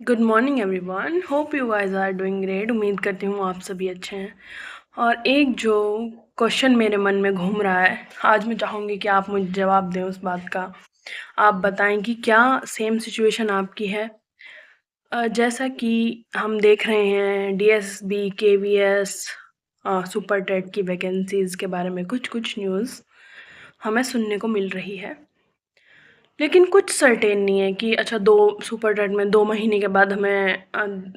Good morning everyone, hope you guys are doing great. उम्मीद करती हूँ आप सभी अच्छे हैं। और एक जो क्वेश्चन मेरे मन में घूम रहा है, आज मैं चाहूँगी कि आप मुझे जवाब दें उस बात का। आप बताएं कि क्या सेम सिचुएशन आपकी है। जैसा कि हम देख रहे हैं डीएसबी, केवीएस, सुपर टेट की वैकेंसीज़ के बारे में कुछ न्यूज़ हमें सुनने को मिल रही है, लेकिन कुछ सर्टेन नहीं है कि अच्छा 2 सुपर टेट में 2 महीने के बाद हमें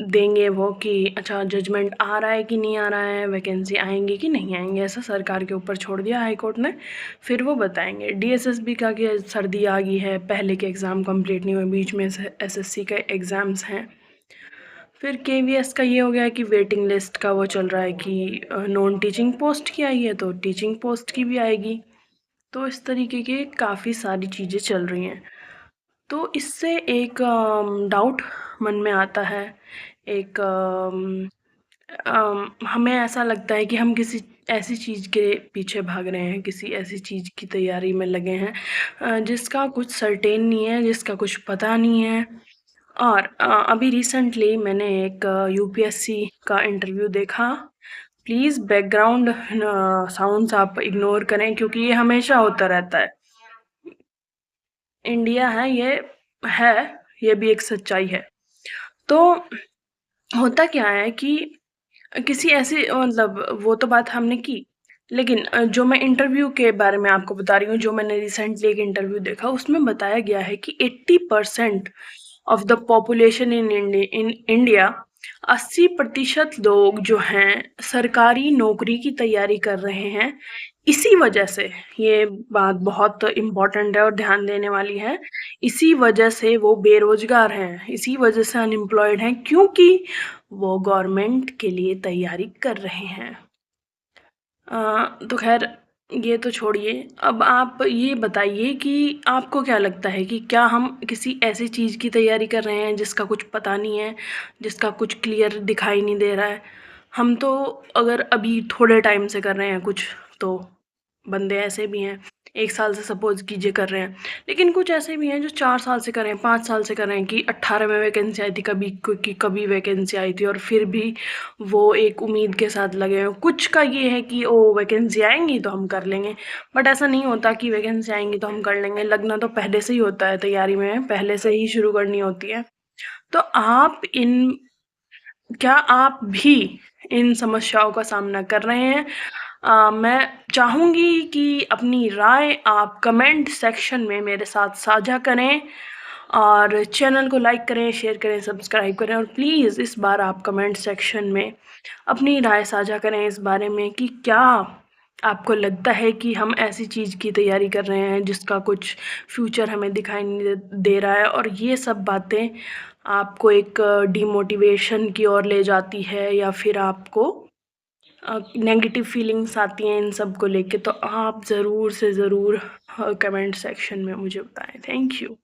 देंगे वो कि अच्छा जजमेंट आ रहा है कि नहीं आ रहा है, वैकेंसी आएँगी कि नहीं आएँगी, ऐसा सरकार के ऊपर छोड़ दिया हाई कोर्ट ने। फिर वो बताएँगे। डीएसएसबी का कि सर्दी आ गई है, पहले के एग्ज़ाम कंप्लीट नहीं हुए, बीच में से एसएससी के एग्ज़ाम्स हैं। फिर केवीएस का ये हो गया कि वेटिंग लिस्ट का वो चल रहा है कि नॉन टीचिंग पोस्ट की आई है तो टीचिंग पोस्ट की भी आएगी। तो इस तरीके के काफ़ी सारी चीज़ें चल रही हैं। तो इससे एक डाउट मन में आता है। एक हमें ऐसा लगता है कि हम किसी ऐसी चीज़ के पीछे भाग रहे हैं, किसी ऐसी चीज़ की तैयारी में लगे हैं जिसका कुछ सर्टेन नहीं है, जिसका कुछ पता नहीं है। और अभी रिसेंटली मैंने एक यूपीएससी का इंटरव्यू देखा। प्लीज़ बैकग्राउंड साउंड्स आप इग्नोर करें क्योंकि ये हमेशा होता रहता है। इंडिया है, ये भी एक सच्चाई है। तो होता क्या है कि किसी ऐसी मतलब वो तो बात हमने की, लेकिन जो मैं इंटरव्यू के बारे में आपको बता रही हूँ, जो मैंने रिसेंटली एक इंटरव्यू देखा, उसमें बताया गया है कि 80% of the population in India 80% लोग जो हैं सरकारी नौकरी की तैयारी कर रहे हैं। इसी वजह से ये बात बहुत इम्पोर्टेंट है और ध्यान देने वाली है। इसी वजह से वो बेरोजगार हैं, इसी वजह से अनएम्प्लॉयड हैं, क्योंकि वो गवर्नमेंट के लिए तैयारी कर रहे हैं। तो खैर ये तो छोड़िए। अब आप ये बताइए कि आपको क्या लगता है कि क्या हम किसी ऐसी चीज़ की तैयारी कर रहे हैं जिसका कुछ पता नहीं है, जिसका कुछ क्लियर दिखाई नहीं दे रहा है? हम तो अगर अभी थोड़े टाइम से कर रहे हैं कुछ, तो बंदे ऐसे भी हैं 1 साल से सपोज़ कीजिए कर रहे हैं, लेकिन कुछ ऐसे भी हैं जो 4 साल से कर रहे हैं, 5 साल से कर रहे हैं कि 18 में वैकेंसी आई थी कभी कि कभी वैकेंसी आई थी और फिर भी वो एक उम्मीद के साथ लगे हैं। कुछ का ये है कि ओ वैकेंसी आएँगी तो हम कर लेंगे, बट ऐसा नहीं होता कि वैकेंसी आएँगी तो हम कर लेंगे। लगना तो पहले से ही होता है, तैयारी में पहले से ही शुरू करनी होती है। तो क्या आप भी इन समस्याओं का सामना कर रहे हैं? मैं चाहूँगी कि अपनी राय आप कमेंट सेक्शन में मेरे साथ साझा करें और चैनल को लाइक करें, शेयर करें, सब्सक्राइब करें और प्लीज़ इस बार आप कमेंट सेक्शन में अपनी राय साझा करें इस बारे में कि क्या आपको लगता है कि हम ऐसी चीज़ की तैयारी कर रहे हैं जिसका कुछ फ्यूचर हमें दिखाई नहीं दे रहा है और ये सब बातें आपको एक डिमोटिवेशन की ओर ले जाती है या फिर आपको नेगेटिव फीलिंग्स आती हैं इन सब को लेके। तो आप ज़रूर से ज़रूर कमेंट सेक्शन में मुझे बताएं। Thank you.